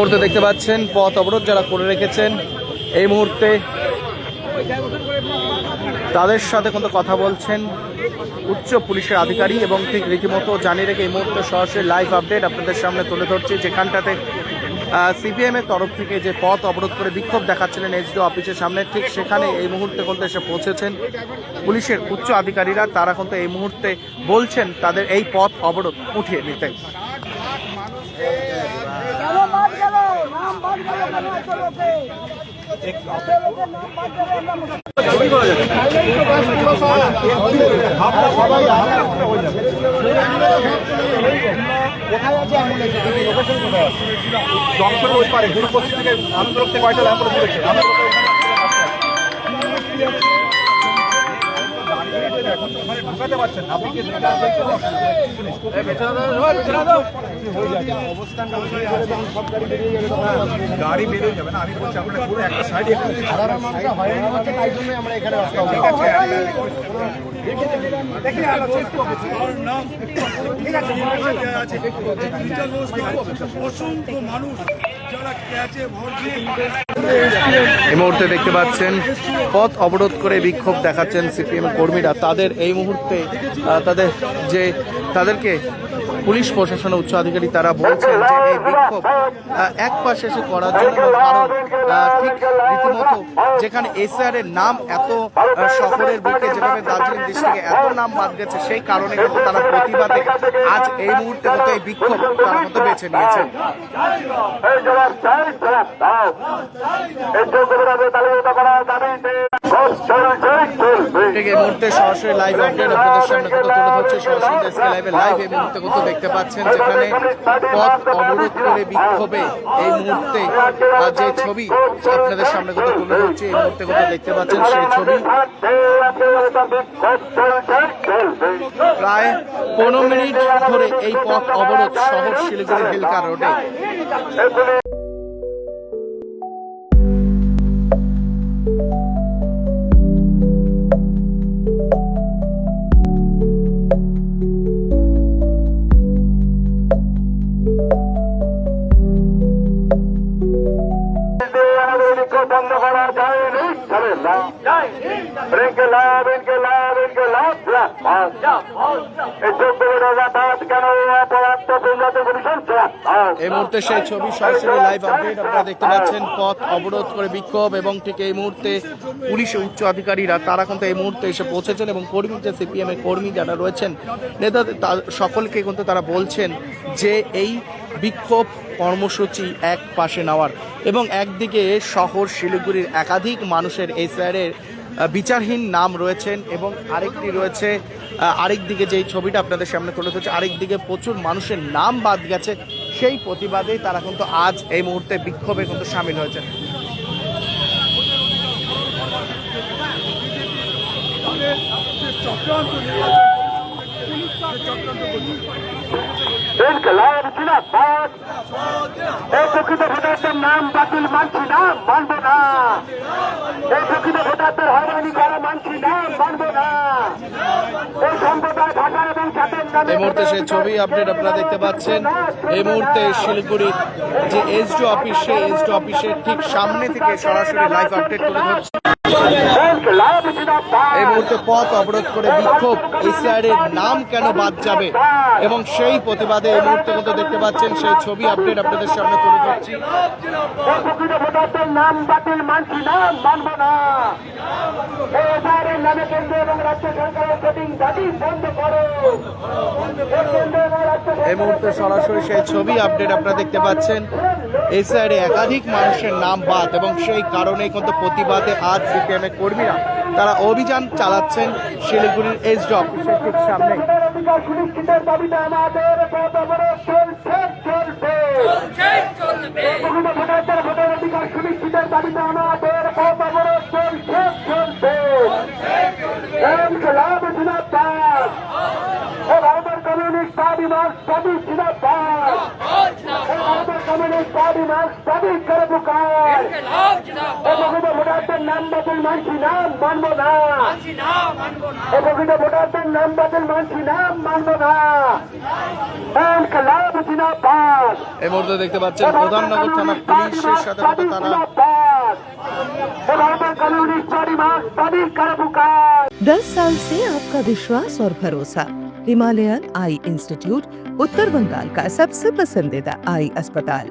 মুহূর্তে দেখতে পাচ্ছেন পথ অবরোধ যারা করে রেখেছেন এই মুহূর্তে তাদের সাথে কিন্তু কথা বলছেন উচ্চ পুলিশের আধিকারিক এবং ঠিক রীতিমতো জানিয়ে রেখে এই মুহূর্তে সরাসরি লাইভ আপডেট আপনাদের সামনে তুলে ধরছি। যেখানটাতে সিপিএম এর তরফ থেকে যে পথ অবরোধ করে বিক্ষোভ দেখাচ্ছিলেন এসডিও অফিসের সামনে, ঠিক সেখানে এই মুহূর্তে কিন্তু এসে পৌঁছেছেন পুলিশের উচ্চ আধিকারিকরা। তারা কিন্তু এই মুহূর্তে বলছেন তাদের এই পথ অবরোধ উঠিয়ে নিতে। জংশনের ওই পারে গুরুপশ্চিম থেকে আনন্দলোক থেকে কয়টা ল্যাম্পোর্ট দিয়েছে ঢুকাতে পারছেন আপনি কি গাড়ি বেরিয়ে যাবে না। আমি বলছি আপনারা পুরো একটা সাইডে সাধারণ মানুষ হয়রানি হচ্ছে, তাই জন্যই আমরা এখানে আসলাম। ঠিক আছে অসংখ্য মানুষ যারা ক্যাচে ভোট দিয়ে এই মুহূর্তে দেখতে পাচ্ছেন পথ অবরোধ করে বিক্ষোভ দেখাচ্ছেন সিপিএম কর্মীরা। তাদের এই মুহূর্তে তাদেরকে পুলিশ প্রশাসনের উচ্চ আধিকারী তারা বলছেন যে এই বিক্ষোভ এক পাশে এসে করার জন্য, কারণ ঠিক রীতিমতো যেখানে এসআর এর নাম এত শহরের বুকে যেভাবে দার্জিলিং ডিস্ট্রিক্টে এত নাম বাদ গেছে, সেই কারণে কিন্তু তারা প্রতিবাদে আজ এই মুহূর্তে মতো এই বিক্ষোভ তারা মতো বেছে নিয়েছেন। ঠিক এই মুহূর্তে সরাসরি লাইভ আপডেট আপনাদের সামনে কত তুলে ধরছে সরাসরি দেশকে লাইভে লাইভ এই মুহূর্তে কত দেখতে পাচ্ছেন, যেখানে পথ অবরোধ করে বিক্ষোভে এই মুহূর্তে যে ছবি আপনাদের সামনে কত তুলে ধরছে এই মুহূর্তে কত দেখতে পাচ্ছেন সেই ছবি। প্রায় 15 মিনিট ধরে এই পথ অবরোধ শহর শিলিগুড়ি হিলকা রোডে। বন্ধ করা যায়নি, এই মুহূর্তে সেই ছবি সরাসরি লাইভ আপডেট আপনারা দেখতে পাচ্ছেন। পথ অবরোধ করে বিক্ষোভ এবং ঠিক এই মুহূর্তে পুলিশের উচ্চ আধিকারীরা তারা কিন্তু এই মুহূর্তে এসে পৌঁছেছেন এবং কর্মী যে সিপিএম এর কর্মী যারা রয়েছেন নেতাদের সকলকে কিন্তু তারা বলছেন যে এই বিক্ষোভ কর্মসূচি এক পাশে নেওয়ার এবং একদিকে শহর শিলিগুড়ির একাধিক মানুষের এসআরের বিচারহীন নাম রয়েছেন এবং আরেকটি রয়েছে আরেকদিকে যেই ছবিটা আপনাদের সামনে তুলে ধরছে, আরেকদিকে প্রচুর মানুষের নাম বাদ গেছে, সেই প্রতিবাদেই তারা কিন্তু আজ এই মুহূর্তে বিক্ষোভে কিন্তু সামিল হয়েছেন। প্রকৃত ভোটারদের নাম বাতিল মানছি না, মানবো না। এই প্রকৃত ভোটারদের হয়রানি করা মানছি না, মানবো না। এই সম্প্রদায় ঢাকার এবং এই মুহূর্তে সেই ছবি আপডেট আপনারা দেখতে পাচ্ছেন। এই মুহূর্তে শিলিগুড়ির যে এসডিও অফিস, সেই এসডিও অফিসের ঠিক সামনে থেকে সরাসরি লাইভ আপডেট তুলে ধরছে। এই মুহূর্তে পথ অবরোধ করে বিক্ষোভ, এসআর এর নাম কেন বাদ যাবে এবং সেই প্রতিবাদে এই মুহূর্তে মতো দেখতে পাচ্ছেন সেই ছবি আপডেট আপনাদের সামনে তুলে ধরছি। নাম বাতিল মানছি না, মানবো না। এসআর এর নামে কেন্দ্র এবং রাজ্য সরকারের ভোটিং দাবি বন্ধ করো। এই মুহূর্তে সরাসরি সেই ছবি আপডেট আপনারা দেখতে পাচ্ছেন। এসআর একাধিক মানুষের নাম বাদ এবং সেই কারণে কিন্তু প্রতিবাদে আজ সিপিএম এর কর্মীরা তারা অভিযান চালাচ্ছেন শিলিগুড়ির এসডি অফিসের ঠিক সামনে। সুনিশ্চিতের দাবিতে আমাদের পথ অবরোধ চলছে, চলবে। ভোটার অধিকার সুনিশ্চিতের দাবিতে আমাদের পথ অবরোধ চলছে, চলবে। লাভ জিনাবাদ, ভারতের কমিউনিস্ট পার্টি মার্ক্সবাদী জিনাবাদ, ভারতের কমিউনিস্ট কমিউনিস্ট পার্টি মার্ক্সবাদী করে পুকার প্রকৃত ভোটারদের নাম বাতিল মানছি না, মানবো না। প্রকৃত ভোটারদের নাম বাতিল মানছি না, মানবো না। ইনকলাব জিন্দাবাদ। এই মুহূর্তে দেখতে পাচ্ছেন প্রধাননগর থানা পুলিশের সাথে সাথে তারা भारतीय कम्युनिस्ट पार्टी मार्क्सवादी करे पुकार। 10 साल से आपका विश्वास और भरोसा। हिमालयन आई इंस्टीट्यूट उत्तर बंगाल का सबसे पसंदीदा आई अस्पताल।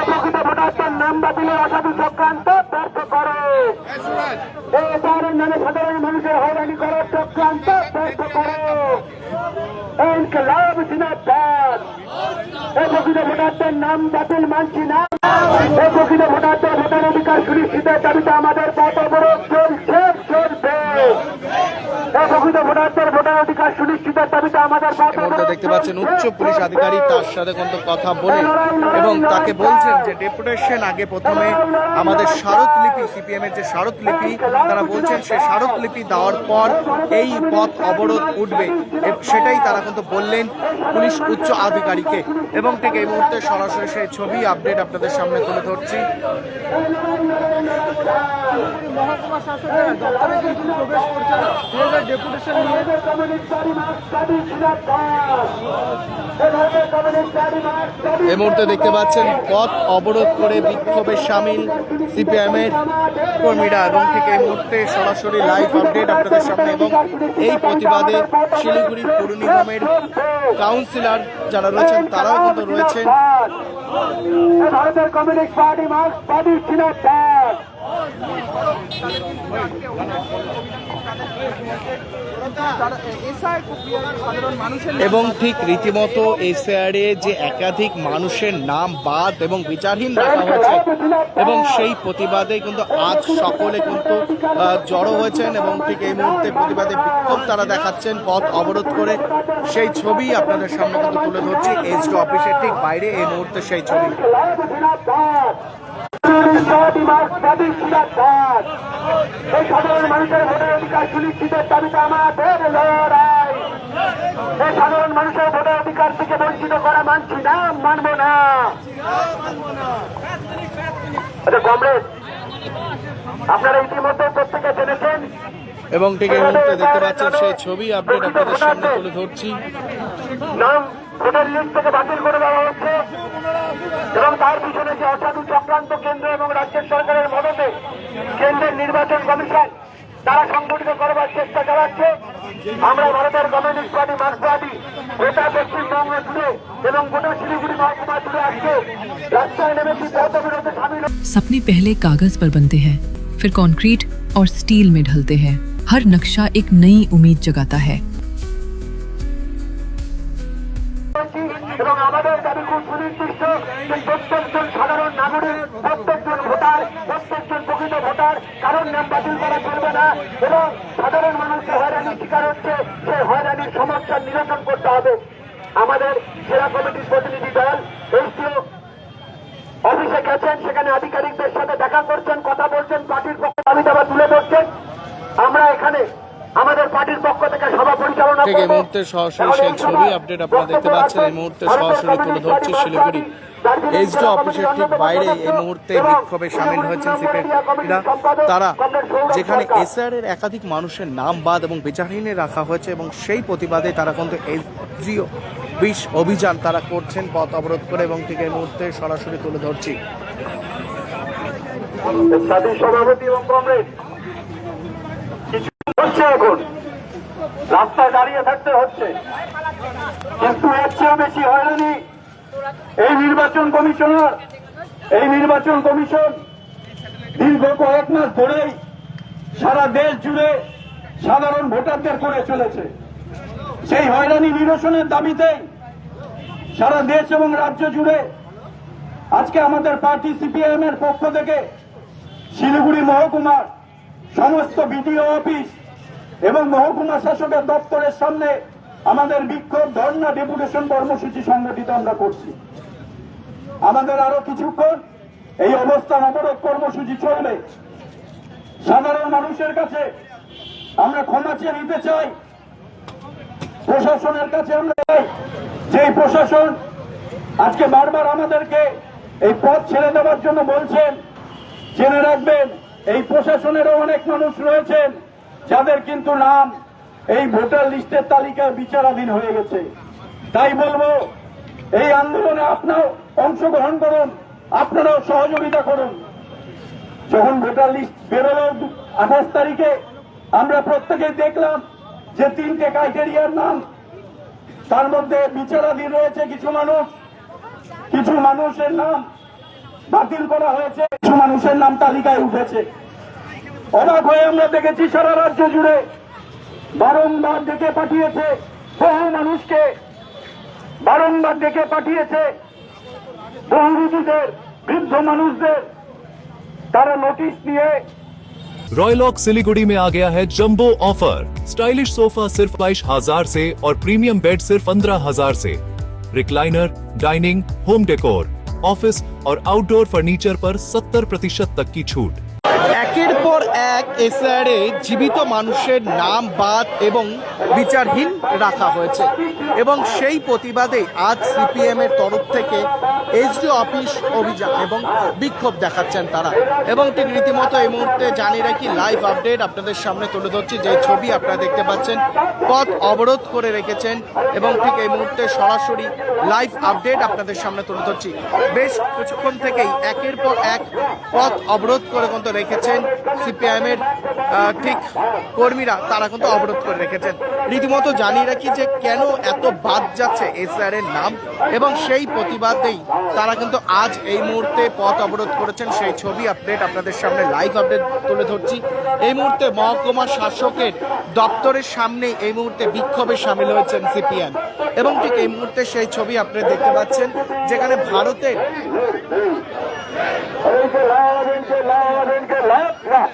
প্রকৃত ভোটারদের নাম বাতিলের অসাধু চক্রান্ত ব্যর্থ করো। এই এসআরের নামে সাধারণ মানুষের হয়রানি করার চক্রান্ত ব্যর্থ করো। ইনকলাব জিন্দাবাদ। এই প্রকৃত ভোটারদের নাম বাতিল মানছি না। এই প্রকৃত ভোটারদের ভোটার অধিকার সুনিশ্চিতের দাবিতে আমাদের পথ অবরোধ চলছে, চলবে। এই প্রকৃত ভোটারদের ভোটার অধিকার সুনিশ্চিতের দাবিতে আমাদের পথ এই মুহূর্তে অবরোধ দেখতে পাচ্ছেন উচ্চ পুলিশ আধিকারিক তার সাথে কিন্তু কথা বলে এবং তাকে বলছেন যে ডেপুটেশন আগে প্রথমে আমাদের স্মারকলিপি সিপিএম এর যে স্মারকলিপি তারা বলছেন সেই স্মারকলিপি দেওয়ার পর এই পথ অবরোধ উঠবে, সেটাই তারা কিন্তু বললেন পুলিশ উচ্চ আধিকারিককে। এবং ঠিক এই মুহূর্তে সরাসরি সেই ছবি আপডেট আপনাদের সামনে তুলে ধরছি। মহকুমা শাসকের দপ্তরে কিন্তু প্রবেশ করছে ডেপুটেশন নিয়ে। এই মুহূর্তে দেখতে পাচ্ছেন পথ অবরোধ করে বিক্ষোভে সামিল সিপিএম এর কর্মীরা এবং ঠিক এই মুহূর্তে সরাসরি লাইভ আপডেট আপনাদের সামনে। এবং এই প্রতিবাদে শিলিগুড়ির পৌর নিগমের কাউন্সিলর যারা রয়েছেন তারাও কিন্তু রয়েছেন। ভারতের কমিউনিস্ট পার্টি মার্ক্সবাদী জিন্দাবাদ। এবং ঠিক রীতিমতো এসআরে যে একাধিক মানুষের নাম বাদ এবং বিচারহীন রাখা হয়েছে এবং সেই প্রতিবাদে কিন্তু আজ সকলে কিন্তু জড়ো হয়েছেন এবং ঠিক এই মুহূর্তে প্রতিবাদে বিক্ষোভ তারা দেখাচ্ছেন পথ অবরোধ করে। সেই ছবি আপনাদের সামনে কিন্তু তুলে ধরছি এসডি অফিসের ঠিক বাইরে এই মুহূর্তে সেই ছবি। এই সাধারণ মানুষের ভোটার অধিকার সুনিশ্চিতের দাবিতে আমাদের লড়াই। এই সাধারণ মানুষের ভোটার অধিকার থেকে বঞ্চিত করা মানছি না, মানবো না। আচ্ছা কমরেড, আপনারা ইতিমধ্যে প্রত্যেকে জেনেছেন এবং ঠিক এই মুহূর্তে দেখতে পাচ্ছেন সেই ছবি আপডেট আপনাদের সামনে তুলে ধরছি। নাম ভোটার লিস্ট থেকে বাতিল করে দেওয়া হচ্ছে এবং তার পিছনে যে অসাধু চক্রান্ত কেন্দ্র এবং রাজ্যের সরকারের মদতে কেন্দ্রের নির্বাচন কমিশন তারা সংগঠিত করবার চেষ্টা চালাচ্ছে। আমরা ভারতের কমিউনিস্ট পার্টি মার্ক্সবাদী গোটা পশ্চিমবঙ্গ জুড়ে এবং গোটা শিলিগুড়ি মহকুমা জুড়ে আজকে রাস্তায় নেমেছি পথ অবরোধে সামিল। सपने पहले कागज पर बनते हैं, फिर कंक्रीट और स्टील में ढलते हैं। हर नक्शा एक नई उम्मीद जगाता है। এবং আমাদের দাবি খুব সুনির্দিষ্ট যে প্রত্যেকজন সাধারণ নাগরিক, প্রত্যেকজন ভোটার, প্রত্যেকজন প্রকৃত ভোটার কারণ নাম বাতিল করা চলবে না এবং সাধারণ মানুষ যে হয়রানির শিকার হচ্ছে সেই হয়রানির সমস্যার নিরসন করতে হবে। আমাদের জেলা কমিটির প্রতিনিধি দল এসডিও অফিসে গেছেন, সেখানে আধিকারিকদের সাথে দেখা করছেন, কথা বলছেন, পার্টির পক্ষে দাবি দাবা তুলে ধরছেন। আমরা এখানে আমাদের পার্টির পক্ষ থেকে সভা পরিচালনা ঠিক এই মুহূর্তে সরাসরি সেই ছবি আপডেট আপনারা দেখতে পাচ্ছেন। এই মুহূর্তে সরাসরি তুলে ধরছে শিলিগুড়ি এসডি অফিসের ঠিক বাইরে এই মুহূর্তে বিক্ষোভে সামিল হয়েছেন সিপিএমরা। তারা যেখানে এসআর এর একাধিক মানুষের নাম বাদ এবং বিচারহীনে রাখা হয়েছে এবং সেই প্রতিবাদে তারা কিন্তু এসডিও অভিযান তারা করছেন পথ অবরোধ করে এবং ঠিক এই মুহূর্তে সরাসরি তুলে ধরছি। সভাপতি এবং কংগ্রেস হচ্ছে এখন রাস্তায় দাঁড়িয়ে থাকতে হচ্ছে, কিন্তু এর চেয়েও বেশি হয়রানি এই নির্বাচন কমিশন দীর্ঘ কয়েক মাস ধরেই সারা দেশ জুড়ে সাধারণ ভোটারদের করে চলেছে। সেই হয়রানি নিরসনের দাবিতেই সারা দেশ এবং রাজ্য জুড়ে আজকে আমাদের পার্টি সিপিএম এর পক্ষ থেকে শিলিগুড়ি মহকুমার সমস্ত বিডিও অফিস এবং মহকুমা শাসকের দপ্তরের সামনে আমাদের বিক্ষোভ ধর্ণা ডেপুটেশন কর্মসূচি সংগঠিত আমরা করছি। আমাদের আরো কিছুক্ষণ এই অবস্থান অবরোধ কর্মসূচি চলবে। সাধারণ মানুষের কাছে আমরা ক্ষমা চেয়ে নিতে চাই, প্রশাসনের কাছে আমরা চাই যে প্রশাসন আজকে বারবার আমাদেরকে এই পথ ছেড়ে দেওয়ার জন্য বলছেন। জেনে রাখবেন, এই প্রশাসনেরও অনেক মানুষ রয়েছেন যাদের কিন্তু নাম এই ভোটার লিস্টের তালিকায় বিচারাধীন হয়ে গেছে। তাই বলবো, এই আন্দোলনে আপনারাও অংশগ্রহণ করুন, আপনারাও সহযোগিতা করুন। যখন ভোটার লিস্ট বেরোলো 28 তারিখে, আমরা প্রত্যেকেই দেখলাম যে 3টে ক্রাইটেরিয়ার নাম, তার মধ্যে বিচারাধীন রয়েছে কিছু মানুষের নাম বাতিল করা হয়েছে, কিছু মানুষের নাম তালিকায় উঠেছে। অবাক হয়ে আমরা দেখেছি সারা রাজ্য জুড়ে বারংবার ডেকে পাঠিয়েছে বহু মানুষকে, বারংবার ডেকে পাঠিয়েছে বহুরুজীদের, বৃদ্ধ মানুষদের। তারা নোটিশ দিয়ে रॉयलॉक सिलीगुड़ी में आ गया है जंबो ऑफर। स्टाइलिश सोफा सिर्फ 22,000 से और प्रीमियम बेड सिर्फ 15,000 से। Recliner, dining, home decor, office और आउटडोर फर्नीचर पर 70% तक की छूट। একের পর এক এসআরে জীবিত মানুষের নাম বাদ এবং বিচারহীন রাখা হয়েছে এবং সেই প্রতিবাদে আজ সিপিএম এর তরফ থেকে এসডিও অফিস অভিযান এবং বিক্ষোভ দেখাচ্ছেন তারা। এবং ঠিক রীতিমতো এই মুহূর্তে জানিয়ে রাখি, লাইভ আপডেট আপনাদের সামনে তুলে ধরছি। যে ছবি আপনারা দেখতে পাচ্ছেন, পথ অবরোধ করে রেখেছেন এবং ঠিক এই মুহূর্তে সরাসরি লাইভ আপডেট আপনাদের সামনে তুলে ধরছি। বেশ কিছুক্ষণ থেকেই একের পর এক পথ অবরোধ করে কিন্তু রেখেছেন সিপিআইএম এর ঠিক কর্মীরা, তারা কিন্তু অবরোধ করে রেখেছেন। রীতিমতো জানিয়ে রাখি যে কেন এত বাদ যাচ্ছে এসআর এর নাম, এবং সেই প্রতিবাদেই তারা কিন্তু আজ এই মুহূর্তে পথ অবরোধ করেছেন। সেই ছবি আপডেট আপনাদের সামনে লাইভ আপডেট তুলে ধরছি। এই মুহূর্তে মহকুমা শাসকের দপ্তরের সামনে এই মুহূর্তে বিক্ষোভে সামিল হয়েছেন সিপিএম, এবং ঠিক এই মুহূর্তে সেই ছবি আপনারা দেখতে পাচ্ছেন যেখানে ভারতের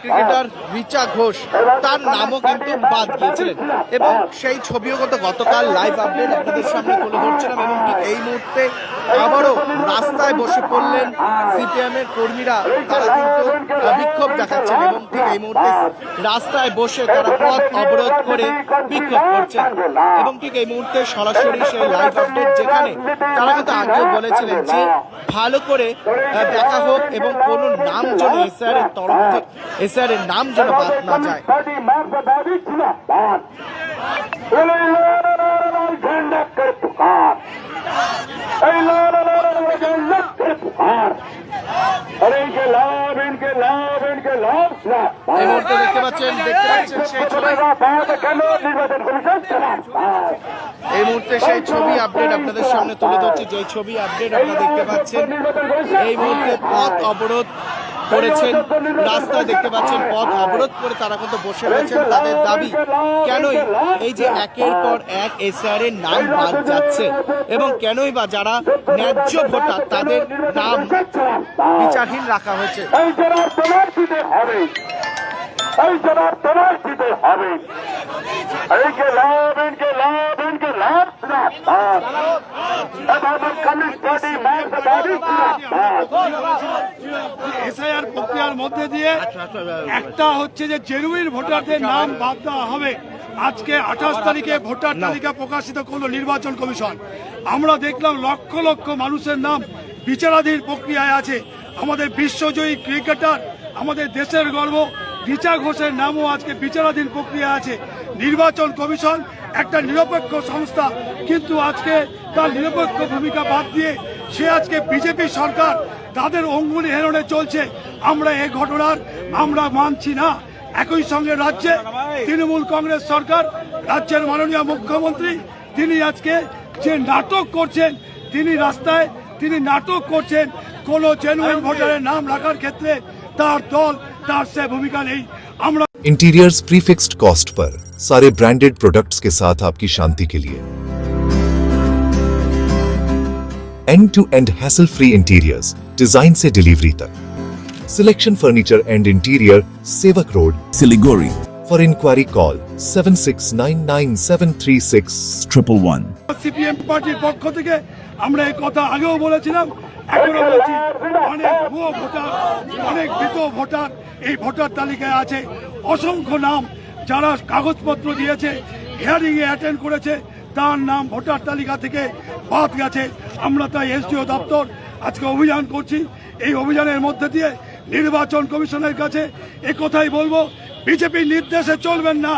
ক্রিকেটার রিচা ঘোষ, তার নামও কিন্তু বাদ গিয়েছিলেন এবং সেই ছবিও গতকাল লাইভ আপডেট আপনাদের সামনে তুলে ধরছিলাম। এবং ঠিক এই মুহূর্তে আবারও রাস্তায় বসে পড়লেন সিপিএম এর কর্মীরা, তারা কিন্তু বিক্ষোভ দেখাচ্ছেন এবং ঠিক এই মুহূর্তে রাস্তায় বসে তারা পথ অবরোধ করে বিক্ষোভ করছেন। এবং ঠিক এই মুহূর্তে সরাসরি সেই লাইভ আপডেট, যেখানে তারা কিন্তু আগেও বলেছিলেন যে ভালো করে দেখা হোক এবং কোন নাম যেন এসআর এর তরফ থেকে এসআর এর নাম যেন বাদ না যায়। এই মুহূর্তে দেখতে পাচ্ছেন সেই ছবি, এই মুহূর্তে সেই ছবি আপডেট আপনাদের সামনে তুলে ধরছি। যে ছবি আপডেট আপনারা দেখতে পাচ্ছেন, এই মুহূর্তে পথ অবরোধ করেছেন, রাস্তায় দেখতে পাচ্ছেন পথ অবরোধ করে তারা কিন্তু বসে রয়েছেন। তাদের দাবি, কেনই এই যে একের পর এক এসআর এর নাম বাদ যাচ্ছে এবং কেনই বা যারা ন্যায্য ভোটার তাদের নাম বিচারহীন রাখা হয়েছে। এসআইআর প্রক্রিয়ার মধ্যে দিয়ে একটা হচ্ছে যে জেনুইন ভোটারদের নাম বাদ দেওয়া হবে। আজকে 28 তারিখে ভোটার তালিকা প্রকাশিত করলো নির্বাচন কমিশন। আমরা দেখলাম লক্ষ লক্ষ মানুষের নাম বিচারাধীন প্রক্রিয়ায় আছে। আমাদের বিশ্বজয়ী ক্রিকেটার, আমাদের দেশের গর্ব রিচা ঘোষের নামও আজকে বিচারাধীন প্রক্রিয়া আছে। নির্বাচন কমিশন একটা নিরপেক্ষ সংস্থা, কিন্তু আজকে তার নিরপেক্ষ ভূমিকা বাদ দিয়ে সে আজকে বিজেপি সরকার তাদের অঙ্গুলি হেরণে চলছে। আমরা এই ঘটনার আমরা মানছি না। একই সঙ্গে রাজ্যে তৃণমূল কংগ্রেস সরকার, রাজ্যের মাননীয় মুখ্যমন্ত্রী, তিনি আজকে যে নাটক করছেন, তিনি রাস্তায় তিনি নাটক করছেন কোন জেনুইন ভোটারের নাম রাখার ক্ষেত্রে তার দল তার সে ভূমিকা নেই। আমরা इंटीरियर्स प्रीफिक्स्ड कॉस्ट पर सारे ब्रांडेड प्रोडक्ट्स के साथ आपकी शांति के लिए end to end hassle free interiors, design से डिलीवरी तक। Selection furniture and interior, Sevoke road, Siliguri. For enquiry call 7699736111। CPM পার্টির পক্ষ থেকে আমরা এই কথা আগেও বলেছিলাম, এখনো বলছি, অনেক ভুয়ো ভোটার, অনেক মৃত ভোটার এই ভোটার তালিকায় আছে। অসংখ্য নাম যারা কাগজপত্র দিয়েছে, হিয়ারিং এ অ্যাটেন্ড করেছে, তার নাম ভোটার তালিকা থেকে বাদ গেছে। আমরা তাই এসডিও দপ্তর আজকে অভিযান করছি। এই অভিযানের মধ্যে দিয়ে নির্বাচন কমিশনের কাছে একথাই বলবো, বিজেপির নির্দেশে চলবেন না।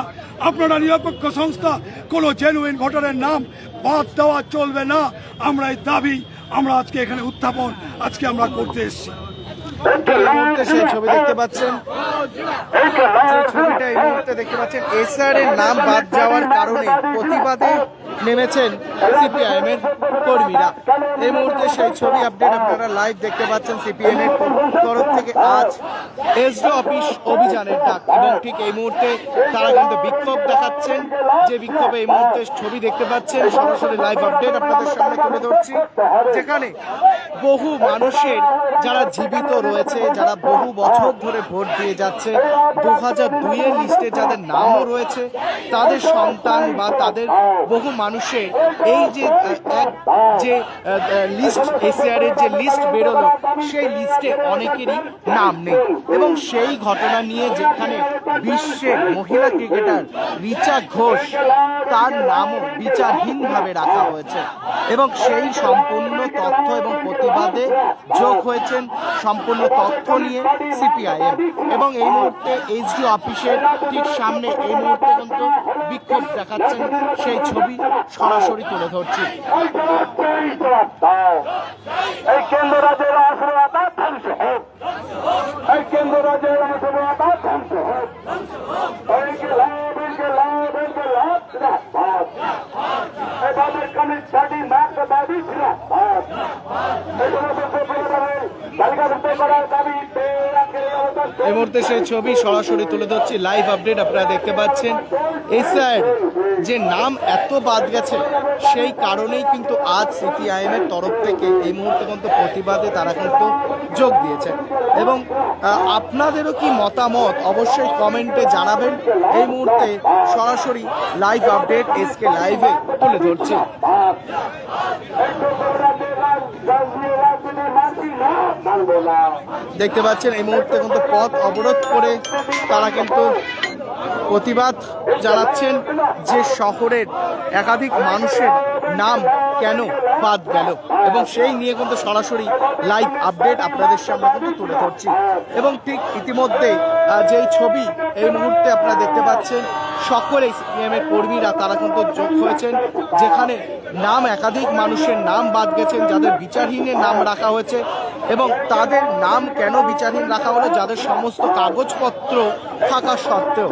আপনারা নিরপেক্ষ সংস্থা, কোনো জেনুইন ভোটারের নাম বাদ দেওয়া চলবে না। আমরা এই দাবি আমরা আজকে এখানে উত্থাপন আমরা করতে এসেছি। এই মুহূর্তে সেই ছবি দেখতে পাচ্ছেন, যে ছবিটা এই মুহূর্তে দেখতে পাচ্ছেন, এসআর এর নাম বাদ যাওয়ার কারণে প্রতিবাদে নেমেছেন সিপিআইএম এর কর্মীরা। এই মুহূর্তে সেই ছবি আপডেট আপনারা লাইভ দেখতে পাচ্ছেন। সিপিএম এর তরফ থেকে আজ এসডিও অফিস অভিযানের ডাক, এবং ঠিক এই মুহূর্তে তারা কিন্তু বিক্ষোভ দেখাচ্ছেন। যে বিক্ষোভে এই মুহূর্তে ছবি দেখতে পাচ্ছেন, সরাসরি লাইভ আপডেট আপনাদের সামনে তুলে ধরছি, যেখানে বহু মানুষের যারা জীবিত রয়েছে, যারা বহু বছর ধরে ভোট দিয়ে যাচ্ছে, 2002 লিস্টে যাদের নামও রয়েছে, তাদের সন্তান বা তাদের বহু মানুষের এই যে লিস্ট, এসআর এর যে লিস্ট বেরোলো, সেই লিস্টে অনেকেরই নাম নেই। এবং সেই ঘটনা নিয়ে যেখানে বিশ্বের মহিলা ক্রিকেটার রিচা ঘোষ, তার নামও বিচারহীনভাবে রাখা হয়েছে, এবং সেই সম্পূর্ণ তথ্য এবং প্রতিবাদে যোগ হয়েছেন সম্পূর্ণ তথ্য নিয়ে সিপিআইএম। এবং এই মুহূর্তে এইচডি অফিসের ঠিক সামনে এই মুহূর্তে কিন্তু বিক্ষোভ দেখাচ্ছেন, সেই ছবি সরাসরি তুলে ধরছি। এই কেন্দ্র রাজ্যের আসলে আবার ধ্বংস হোক, এই কেন্দ্র রাজ্যের আসলে আবার ধ্বংস হোক। এভাবে কমিট পার্টি মার্কবাদী ছিল এই মুহূর্তে সেই ছবি সরাসরি তুলে ধরছি, লাইভ আপডেট আপনারা দেখতে পাচ্ছেন। এসআর যে নাম এত বাদ গেছে, সেই কারণেই কিন্তু আজ সিপিআইএম এর তরফ থেকে এই মুহূর্তে কিন্তু প্রতিবাদে তারা কিন্তু যোগ দিয়েছেন। এবং আপনাদেরও কি মতামত অবশ্যই কমেন্টে জানাবেন। এই মুহূর্তে সরাসরি লাইভ আপডেট এসকে লাইভে তুলে ধরছি। দেখতে পাচ্ছেন এই মুহূর্তে কিন্তু পথ অবরোধ করে তারা কিন্তু প্রতিবাদ জানাচ্ছেন যে শহরের একাধিক মানুষের নাম কেন বাদ গেল, এবং সেই নিয়ে কিন্তু সরাসরি লাইভ আপডেট আপনাদের সামনে কিন্তু তুলে ধরছি। এবং ঠিক ইতিমধ্যে যেই ছবি এই মুহূর্তে আপনারা দেখতে পাচ্ছেন, সকলেই সিপিএম এর কর্মীরা তারা কিন্তু যোগ হয়েছেন, যেখানে নাম একাধিক মানুষের নাম বাদ গেছেন, যাদের বিচারহীনের নাম রাখা হয়েছে। এবং তাদের নাম কেন বিচারহীন রাখা হলো, যাদের সমস্ত কাগজপত্র থাকা সত্ত্বেও।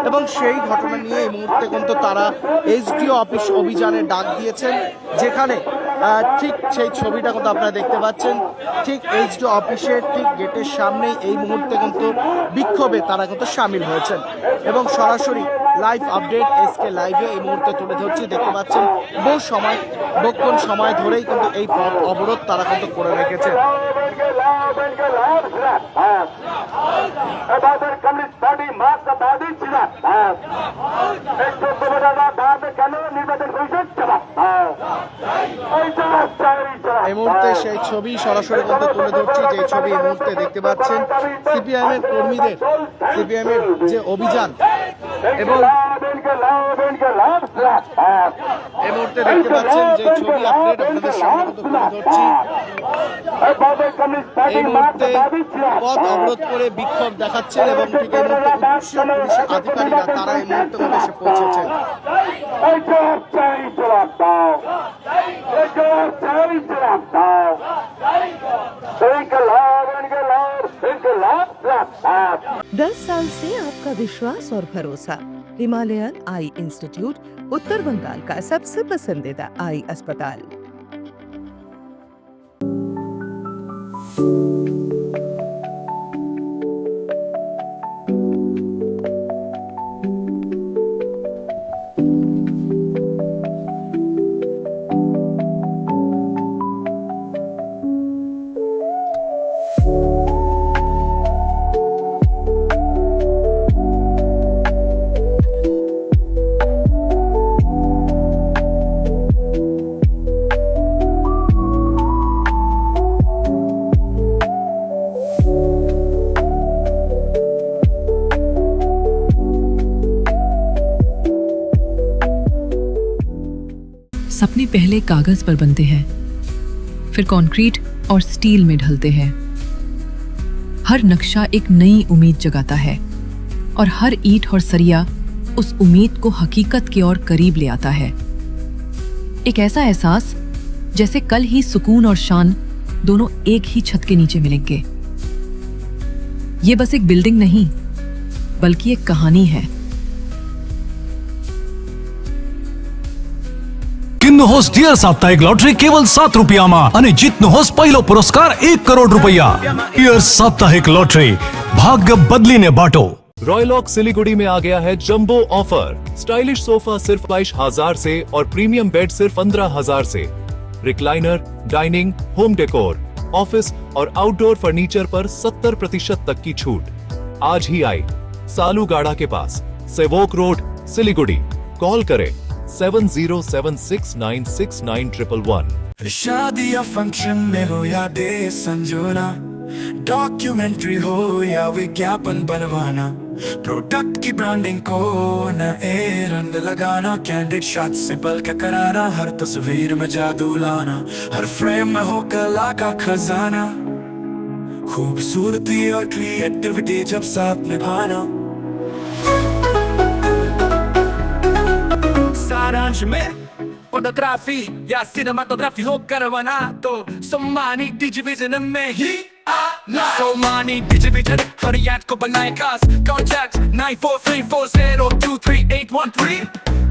এবং সেই ঘটনা নিয়ে এই মুহূর্তে কিন্তু তারা এসডিও অফিস অভিযানে ডাক দিয়েছেন, যেখানে ঠিক সেই ছবিটা কিন্তু আপনারা দেখতে পাচ্ছেন, ঠিক এইচডিও অফিসের ঠিক গেটের সামনেই এই মুহূর্তে কিন্তু বিক্ষোভে তারা কিন্তু সামিল হয়েছেন। এবং সরাসরি লাইভ আপডেট এসকে লাইভে এই মুহূর্তে তুলে ধরছি। দেখতে পাচ্ছেন বহুক্ষণ সময় ধরেই কিন্তু এই পথ অবরোধ তারা কিন্তু করে রেখেছে। এই মুহূর্তে সেই ছবি সরাসরি কিন্তু তুলে ধরছি, যে ছবি এই মুহূর্তে দেখতে পাচ্ছেন সিপিআইএম এর কর্মীদের, সিপিআইএম এর যে অভিযান। এবং এই মুহূর্তে দেখতে পাচ্ছেন যে ছবি আপডেট আপনাদের সামনে কিন্তু তুলে ধরছি। এই মুহূর্তে পথ অবরোধ করে বিক্ষোভ দেখাচ্ছেন, এবং ঠিক এই মুহূর্তে পুলিশের আধিকারিকরা তারা এই মুহূর্তে এসে পৌঁছেছেন। दस साल से आपका विश्वास और भरोसा। हिमालयन आई इंस्टीट्यूट उत्तर बंगाल का सबसे पसंदीदा आई अस्पताल। पहले कागज पर बनते हैं, फिर कंक्रीट और स्टील में ढलते हैं। हर नक्शा एक नई उम्मीद जगाता है और हर ईंट और सरिया उस उम्मीद को हकीकत की ओर करीब ले आता है। एक ऐसा एहसास जैसे कल ही सुकून और शान दोनों एक ही छत के नीचे मिलेंगे। ये बस एक बिल्डिंग नहीं, बल्कि एक कहानी है। किन्नु होस डियर साप्ताहिक लॉटरी केवल 7 रुपयाમાં અને જીતનો હોસ પહેલો પુરસ્કાર 1 કરોડ રૂપિયા। डियर साप्ताहिक लॉटरी, भाग्य बदलीने बांटो। रॉयलॉक सिलीगुड़ी में आ गया है जंबो ऑफर। स्टाइलिश सोफा सिर्फ 22,000 से और प्रीमियम बेड सिर्फ 15,000 से। Recliner, dining, home decor, office और आउटडोर फर्नीचर पर 70% तक की छूट। आज ही आई सालूगाड़ा के पास, सेवोक रोड, सिलीगुड़ी। कॉल करें 7076969111। शादी या फंक्शन में हो या डे संजोना, डॉक्यूमेंट्री हो या विज्ञापन बनवाना, प्रोडक्ट की ब्रांडिंग को नए रंग लगाना, कैंडिड शॉट से बल्कि कराना, हर तस्वीर में जादू लाना, हर फ्रेम में हो कला का खजाना, खूबसूरती और क्रिएटिविटी जब साथ निभाना। सारांश में फोटोग्राफी या सिनेमाटोग्राफी हो करवाना तो सोमानी डिजिविजन में ही आना। सोमानी डिजिविजन फरियाद को बनाए खास। कॉन्टैक्ट 9434023813।